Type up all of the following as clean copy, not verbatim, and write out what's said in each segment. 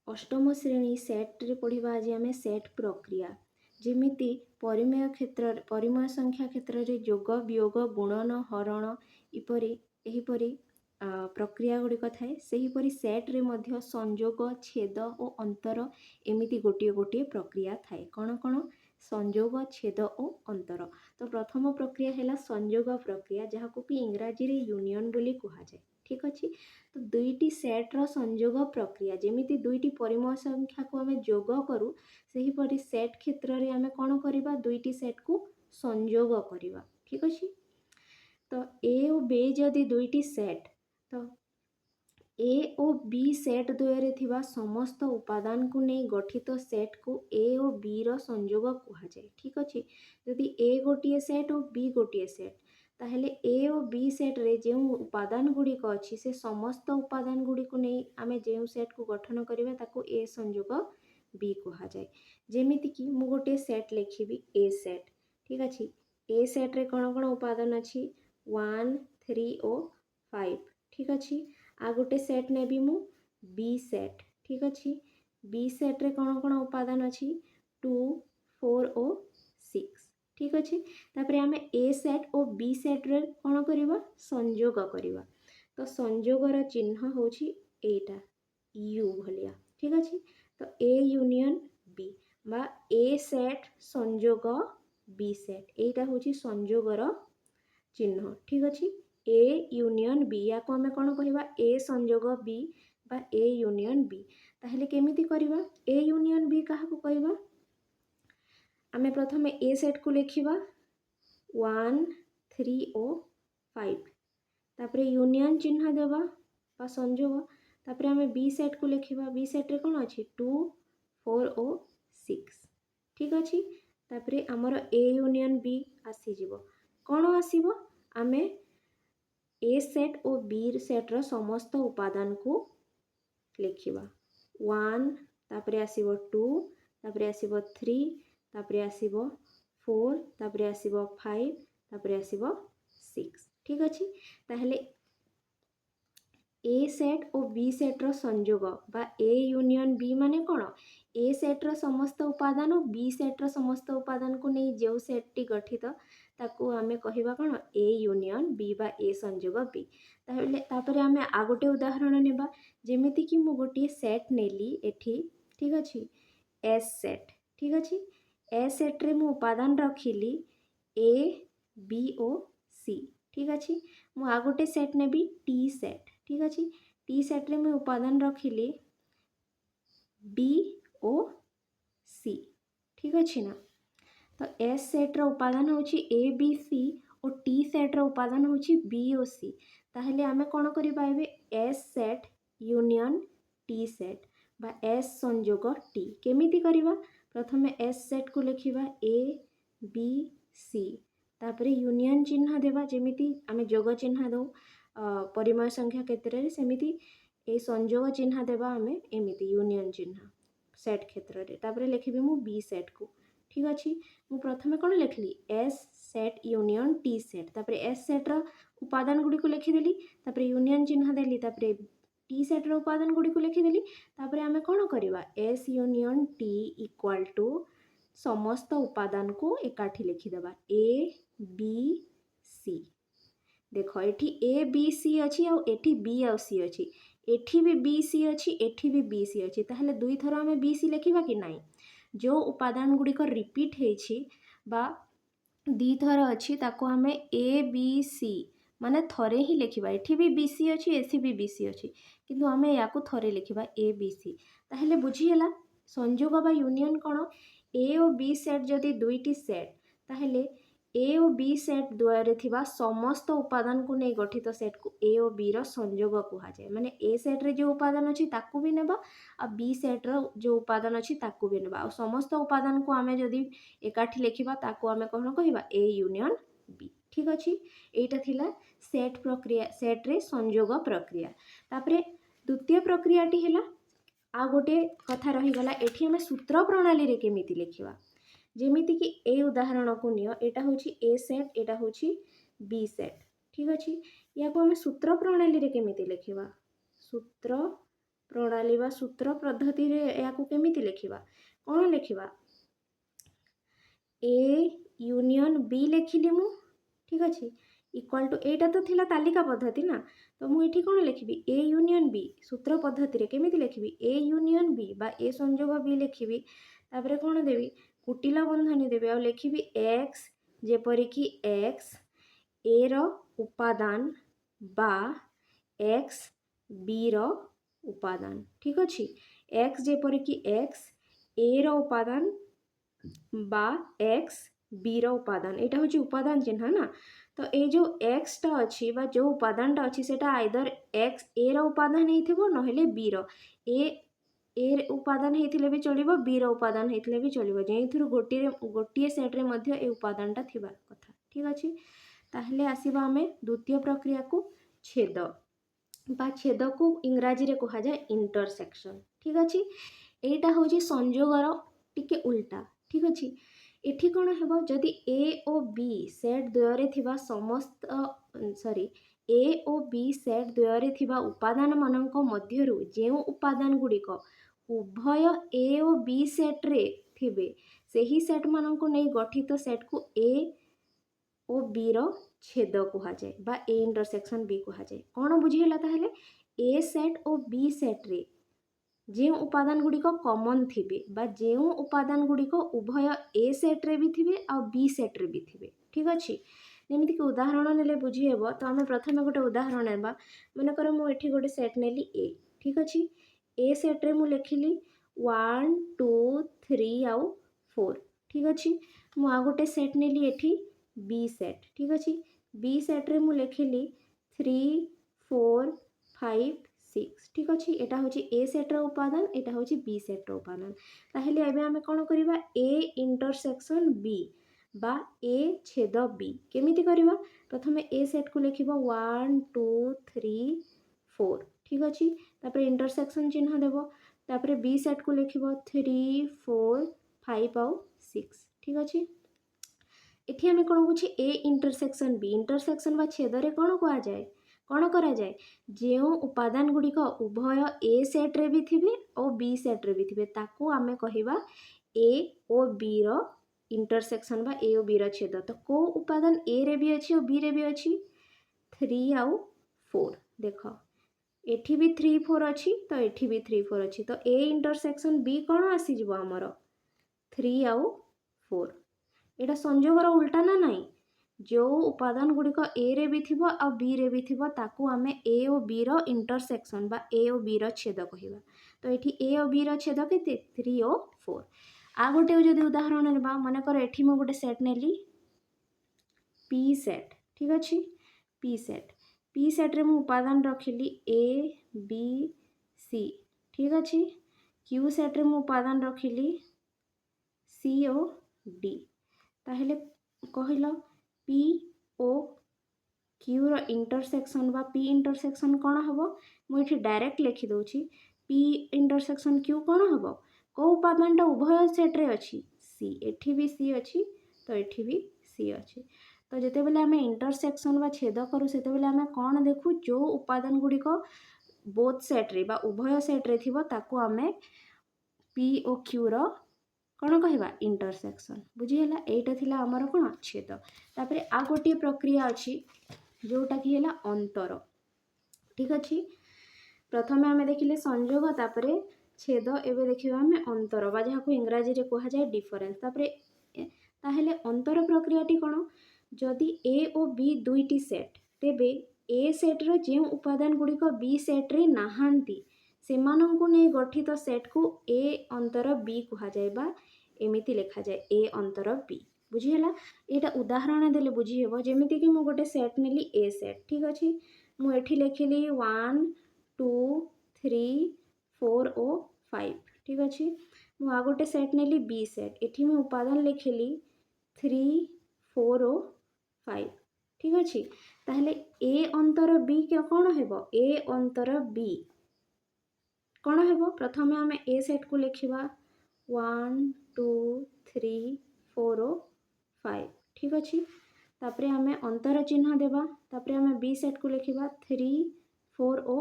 अष्टम श्रेणी सेट रे पढ़िबा आज आमे सेट प्रक्रिया जेमिति परिमेय संख्या क्षेत्र रे जोग वियोग गुणन हरण एहीपरि प्रक्रिया गुड़िक थाए सेहीपरि सेट रे मध्य संयोग छेद और अंतर एमिति गोटे गोटे प्रक्रिया थाए कौन कौन संयोग छेद और अंतर। तो प्रथम प्रक्रिया है संयोग प्रक्रिया जहाँ को कि इंग्राजी रे यूनियन बोली कहा जाए। ठीक अच्छे तो दुईटी सेट रो संयोग प्रक्रिया जेमिति दुईटी परिमेय संख्या को आमे जोग करू सेहीपरि सेट क्षेत्र रे आमे कौन करिबा दुईटी सेट को संयोग करिबा। ठीक अच्छे तो ए और बी जदि दुईटी सेट तो ए और बी सेट द्वय थिबा समस्त उपादान को नहीं गठित सेट को ए और बी रो संयोग कहा जाए। ठीक अच्छे यदि ए गोटे सेट और बी गोटे सेट ताहले ए और बी सेट रे जो उपादान गुड़िक अच्छी से समस्त उपादान गुड़ी को नहीं आमे जो सेट को गठन करिबा ताको ए संयोग बी कहा जाए। जेमिति कि मु गोटे सेट लिखिबी ए सेट। ठीक अच्छे ए सेट रे कौन कौन उपादान अच्छी 1 3 और 5। ठीक अच्छे आ गोटे सेट नेबी मु बी सेट। ठीक अच्छे बी सेट रे कौन कौन उपादान अच्छी 2 4 और 6। ठीक अच्छे तापरे आमे ए सेट और बी सेट रे कौन करिबा संयोग करिबा तो संयोगर चिन्ह होची एटा यू भलिया। ठीक अच्छे तो ए यूनियन बी बा ए सेट संयोग बी सेट एटा होची संयोगर चिन्ह। ठीक अच्छे ए यूनियन बी या को आमे कौन कहिबा ए संयोग बी बा ए यूनियन बी ताहले केमिति करिबा ए यूनियन बी काहा को कहिबा आमे प्रथमे ए सेट को लिखिबा 1 3 और 5 तापरे यूनियन चिन्ह देबा बा संयोग तापरे आमे बी सेट को लिखिबा बी सेट रे कोन अछि 2 4 और 6। ठीक अछि तापरे हमर ए यूनियन बी आसी जिवो कोन आसीबो आमे ए सेट और बी सेट रो समस्त उपादान को लिखिबा 1 तापरे आसीबो 2 तापरे आसीबो 3 तापरे आसीबो 4 तापरे आसीबो 5 तापरे आसीबो 6। ठीक अछि ताहले ए सेट और बी सेट रो संयोग बा ए यूनियन बी माने कोन ए सेट रो समस्त उपादान और बी सेट रो समस्त उपादान को नहीं जो सेट टी गठित ताकू आमे कहिबा कोन ए यूनियन बी बा ए संयोग बी। ताहले तापरे आमे आ गोटे उदाहरण नेबा जेमिति कि मु गोटे सेट नेली एठी। ठीक अछि एस सेट। ठीक अछि ए सेट रे मु उपादान रखिली ए बी और सी। ठीक अछि मु आ गोटे सेट नेबी टी सेट। ठीक अछि टी सेट रे मु उपादान रखिली बी और सी। ठीक अछि ना तो एस सेट रो उपादान होची ए बी सी और टी सेट रो उपादान होची बी और सी ताहले आमे कोन करि पाइबे S set union T set बा एस संयोग टी केमिति करिबा प्रथमे एस सेट को लिखिबा ए बी सी तापरे यूनियन चिन्ह देबा जेमिति आमे जोग चिन्ह दो परिमेय संख्या क्षेत्र रे सेमिति ए संयोग चिन्ह देबा आमे एमिति यूनियन चिन्ह सेट क्षेत्र रे तापरे लिखिबे मु बी सेट को। ठीक अछि मु प्रथमे कोन लिखली S set union T set तापरे एस सेट रो उपादान गुडी को लिखि देली तापरे यूनियन चिन्ह देली तापरे टी सेट रो उपादान गुडी को लिखि देली तापरे आमे कोन करिबा S union T equal to समस्त उपादान को एकाठी लिखि देबा ए बी सी। देखो एठी ए बी सी अछि आ एठी बी आ सी अछि एठी भी बी सी अछि एठी भी बी सी अछि ताहले दुई थरा आमे बी सी लिखिबा कि नाही जो उपादान गुडी को रिपीट हेछि बा दी थर अछि ताको आमे ए बी सी माने थरे ही लिखिबा एठी भी बी सी अछि एठी भी बी सी अछि किंतु आमे याकू थरे लिखिबा ए बी सी ताहले बुझी हला संयोग बा यूनियन कोन ए और बी सेट जदि दुईटी सेट ताहले ए और बी सेट द्वय थिबा समस्त उपादान को नहीं गठित सेट को ए और बी रो संयोग कहा जाए माने ए सेट रे जो उपादान अछि ताकू भी नेबा आ बी सेट रो जो उपादान अछि ताकू भी नेबा आ समस्त उपादान को आमे जदि एकाठी लिखिबा ताकू आमे कोन कहिबा ए यूनियन बी। ठीक अछि एटा थिला सेट प्रक्रिया सेट रे संयोग प्रक्रिया तापरे द्वितीय प्रक्रियाटी हैला आ गोटे कथा रही गला एठी हमें सूत्र प्रणाली रे केमिति लिखिबा जेमिति कि ए उदाहरण को नियो एटा होची ए सेट एटा होची बी सेट। ठीक अछि या को हमें सूत्र प्रणाली रे केमिति लिखिबा सूत्र प्रणाली बा सूत्र पद्धति रे याकू केमिति लिखिबा कोन लिखिबा ए यूनियन बी लिखिली मु ठीक अच्छे इक्वाल टू एटा तो थिला तालिका पद्धति ना तो मु एठी कोन लिखिबी ए यूनियन बी सूत्र पद्धति रे केमिति लिखिबी ए यूनियन बी बा ए संयोग बी लिखिबी तापरे कोन देबी कुटिला बंधनी देबी आ लिखिबी एक्स जेपरि कि एक्स ए रो उपादान बा एक्स बी रो उपादान ठीक अच्छे एक्स जेपरि कि एक्स ए रो उपादान बा एक्स बी रो उपादान एटा होची उपादान चिन्ह ना तो ये जो एक्स टा अच्छी बा जो उपादान टा अच्छी सेटा आइदर एक्स ए रो उपादान हेथिबो नहेले बी रो ए उपादान हेथिले भी चलिबो बी रो उपादान हेथिले भी चलिबो जेइथुरु गोटिए सेट रे मध्य ए उपादान टा थिबा कथा ठीक अछि ताहले आसीबा हमें द्वितीय प्रक्रिया को छेद बा छेद को इंग्राजी रे कहा जाए इंटरसेक्शन ठीक अछि एटा होची संयोगर टिके उल्टा ठीक अछि एठी कोन हेबो जदि ए ओ बी सेट द्वୟରେ थिबा समस्त सॉरी ए ओ बी सेट द्वୟରେ थिबा उपादान मानक मध्यरु जे उपादान गुडिक उभय ए ओ बी सेट रे थिबे सेही सेट मानक नै गठित सेट को ए ओ बी रो छेद कहा जाए बा ए इंटरसेक्शन बी कहा जाए कोन बुझियला ताहले ए सेट ओ बी सेट रे जे उपादान गुडिक कॉमन थिबे बा जे उपादान गुडिक उभय ए सेट रे भी थिबे आ बी सेट रे भी थिबे ठीक अछि जेमिति कि उदाहरण नेले बुझी हेबो तो आमे प्रथमे गोटे उदाहरण नेबा माने कर मु एठी गोटे सेट नेली ए ठीक अछि ए सेट रे मु लिखिली 1 2 3 आउ 4 ठीक अछि मु आ गोटे सेट नेली एठी बी सेट ठीक अछि बी सेट रे मु लिखिली 3 4 5 6 ठीक अच्छे एटा होची ए सेट रो उपादान एटा होची बी सेट रो उपादान ताहेले एबे आमे कोन करिबा ए इंटरसेक्शन बी बा ए छेद बी केमिति करिबा प्रथमे ए सेट को लिखिबा 1 2 3 4 ठीक अच्छे तापरे इंटरसेक्शन चिन्ह देबो तापरे बी सेट को लिखिबो 3 4 5 आउ 6 ठीक अच्छे एठी आमे कोन बुझी ए इंटरसेक्शन बा छेद रे कोन कहा जाए कौन करा जाए जो उपादान गुड़िक उभय ए सेट रे भी थिबे और बी सेट रे भी थिबे ताकू आमे कहिबा ए ओ बी रो इंटरसेक्शन बा ए ओ बी रो छेद तो को उपादान ए रे भी अछि और बी रे भी अछि 3 आउ 4 देखो एठी भी 3 4 अछि तो एठी भी 3 4 अछि तो ए इंटरसेक्शन बी कोन आसी जिवो हमरो 3 आउ 4 एटा संयोगर उल्टा ना नाही जो उपादान गुड़िक ए रे भी थिबो आ बी रे भी थिबो ताकू आमे ए ओ बी रो इंटरसेक्शन बा ए ओ बी रो छेद कहिबा तो एठी ए ओ बी रो छेद केते 3 ओ 4 आ गोटे जदि उदाहरण लेबा माने कर एठी मो गोटे सेट नेली पी सेट ठीक अछि पी सेट रे मु उपादान रखिली ए बी सी ठीक अछि क्यू सेट रे मु उपादान रखिली सी ओ डी ताहेले कहिलो पी ओ क्यू रो इंटरसेक्शन बा पी इंटरसेक्शन कोन हबो मु एठी डायरेक्ट लिखि दोछि पी इंटरसेक्शन क्यू कोन हबो को उपादान टा उभय सेट रे अछि सी एठी भी सी अछि तो एठी भी सी अछि तो जेते बेले हमें इंटरसेक्शन बा छेद करू सेते बेले हमें कोन देखु जो उपादान गुडी को बोथ सेट रे बा उभय सेट रे थिबो ताकू हमें पी ओ क्यू रो कौन कहवा इंटरसेक्शन बुझीगला एटा थिला हमर कोन छेद तापरे आ गोटे प्रक्रिया अछि जोटा कि हैला अंतर ठीक अछि प्रथमे हमें देखिले संयोग तापरे छेद एबे देखिबा हमें अंतर बा जहा को इंग्रजी रे कहा जाए डिफरेंस तापरे ताहेले अंतर प्रक्रियाटी कोन जदि ए ओ बी दुईटी सेट तेबे ए सेट रो जे उपादान गुडी को बी सेट रे नाहांती सेमानंकु नै गठित सेट को ए अंतर बी कहा जाए बा एमिति लिखा जाए ए अंतर बी बुझीगला एटा उदाहरण देले बुझी हेबो जेमिति कि मु गोटे सेट नेली ए सेट ठीक अछि मु एठी लिखिली 1 2 3 4 ओ 5 ठीक अछि मु आ गोटे सेट नेली बी सेट एठी मु उपादान लिखिली 3 4 ओ 5 ठीक अछि ताहले ए अंतर बी के कोन हेबो ए अंतर बी कौन हेबो प्रथमे आमे ए सेट को लिखिबा 1 2 3 4 ओ 5 ठीक अछि तापरे आमे अंतर चिन्ह देबा तापरे आमे बी सेट को लिखिबा 3 4 ओ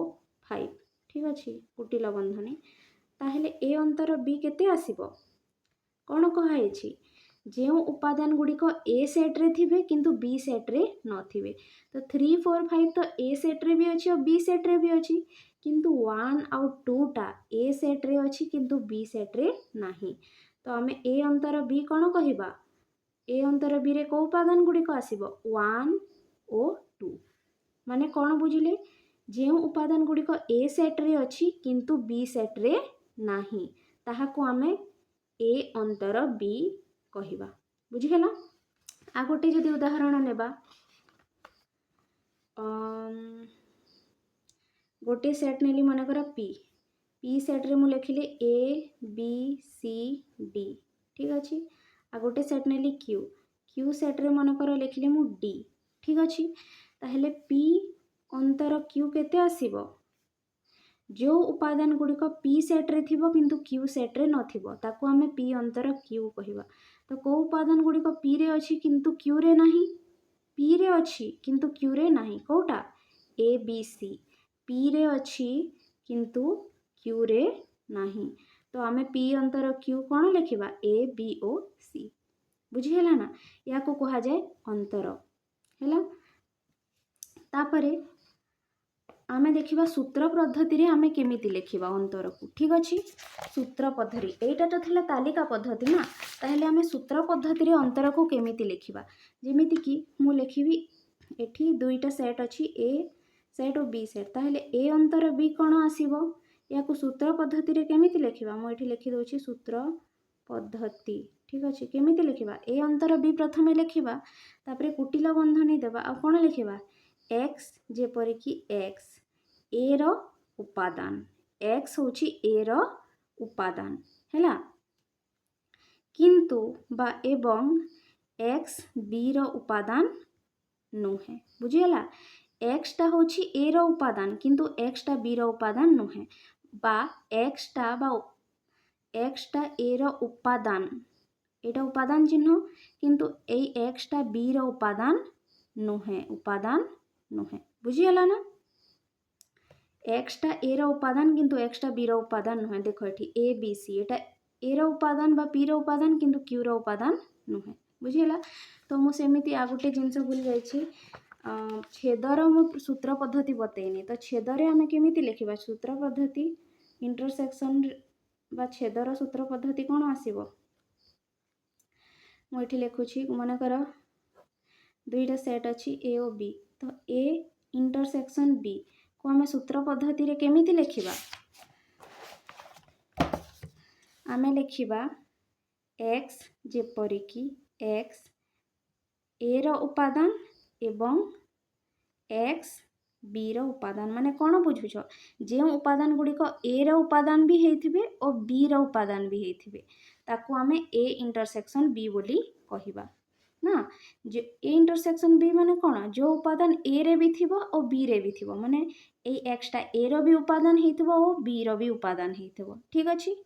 5 ठीक अच्छे कुटिल बंधनी ताहेले ए अंतर बी केते आसीबो कौन कहुई जो उपादान गुड़िक ए सेट्रे थे किंतु बी सेट्रे नथिबे तो 3 4 5 तो ए सेट्रे भी अच्छी और बी सेट्रे भी अच्छी किंतु 1 आउ 2टा ए सेट्रे अच्छी किंतु बी सेट्रे नहीं तो आम ए अंतर बी कौन कहवा ए अंतर बी रे को उपादान गुड़िक आसीबो 1 और 2 माने कौन बुझिले जो उपादान गुड़िक ए सेट्रे अच्छी किंतु बी सेट्रे नहीं ताहाको आमे ए अंतर बी कहवा बुझीगला आ गोटे जदि उदाहरण नेबा गोटे सेट नेली मनकर पी पी सेट रे मु लिखिले ए बी सी डी ठीक अच्छे आ गोटे सेट नेली क्यू क्यू सेट रे मनकर लिखिले मु डी ठीक अच्छे ताहेले पी अंतर क्यू केते आसीबो जो उपादान गुड़िक पी सेट्रे थिबो किंतु क्यू सेट्रे नथिबो ताको आमे पी अंतर क्यू कहवा तो को उपादान गुड़िक पी रे अच्छी किंतु क्यू रे नहीं पी रे अच्छी किंतु क्यू रे नहीं कोटा ए बी सी पी रे अच्छी किंतु क्यू रे नहीं तो आमे पी अंतर क्यू कौन लिखिबा ए बी ओ सी बुझीगला ना या को कहा जाए अंतर हैला तापरे आमे देखिबा सूत्र पद्धति रे आमे केमिति लिखिबा अंतर को ठीक अच्छे सूत्र पद्धति एटा तो थिला तालिका पद्धति ना ताहले आमे सूत्र पद्धति रे अंतर को केमिति लिखिबा जेमिति कि मु लिखिबी एठी दुईटा सेट अच्छी ए सेट और बी सेट ताहले ए अंतर बी कौन आसीबो या को सूत्र पद्धति रे केमिति लिखिबा मु एठी लिखि दोछि सूत्र पद्धति ठीक अच्छे केमिति लिखिबा ए अंतर बी प्रथमे लिखिबा तापरे कुटिल बंधनी देबा आ कोन लिखिबा एक्स जेपरि कि एक्स ए रो उपादान एक्स होची ए रो उपादान हैला किंतु बा एवं एक्स बी रो उपादान नुहे बुझीगला एक्स टा होची ए रो उपादान किंतु एक्स टा बी रो उपादान नुहे बा एक्स टा ए रो उपादान एटा उपादान चिन्ह किंतु ए एक्स टा बी रो उपादान नुहे बुझीगला ना एक्स टा ए रो उपादान किंतु एक्स टा बी रो उपादान नुहे देखो एठी ए बी सी एटा ए रो उपादान बा पी रो उपादान किंतु क्यू रो उपादान नुहे बुझीगला तो मु सेमिति आ गोटे जिनस भूल जाइछि छेदर मु सूत्र पद्धति बतैनी तो छेदरे आमे केमिति लिखिबा सूत्र पद्धति इंटरसेक्शन बा छेदर सूत्र पद्धति कौन आसीबो मु एठी लिखुछि मन कर दुईटा सेट अच्छी ए और बी तो ए इंटरसेक्शन बी को आमे सूत्र पद्धति रे केमिति लिखिबा आमे लिखिबा एक्स जेपरि कि एक्स ए रो उपादान एवं एक्स बी रो उपादान माने कौन बुझुछ जो उपादान गुड़िक ए रो उपादान भी हेथिबे और बी रो उपादान भी हेथिबे ताको आमे ए इंटरसेक्शन बी बोली कहिबा ना जो ए इंटरसेक्शन बी माने कौन जो उपादान ए रे भी थिबो और बी रे भी थिबो माने ए एक्स टा ए रो भी उपादान हेथिबो और बी रो भी उपादान हेथिबो ठीक अछि